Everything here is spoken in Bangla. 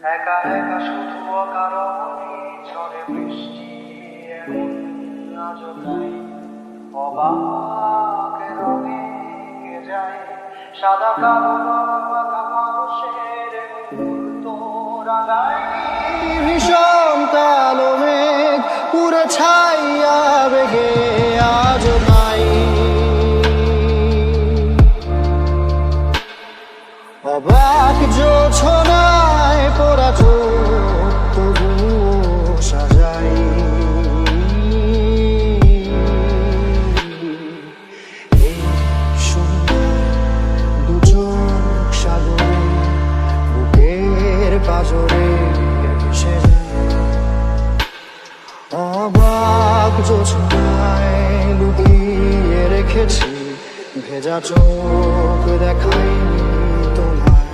একা একা শুধু অকারণে ঝড়ে বৃষ্টি এমন আজ তাই অবাক রঙে যায় সাদা কালো বাঁকা মানুষের মুহূর্ত রাঙায় ভীষণ কালো মেঘ পুরে ছাইয়া বেগে আজ নাই অবাক জোছনায় পোড়া চোখ তবুও সাজাই এই সুন্দর দু চোখ সাগরে বুকের পাঁজরে ভেসে যায় অবাক জোছনায় লুকিয়ে রেখেছি ভেজা চোখ দেখাইনি তোমায়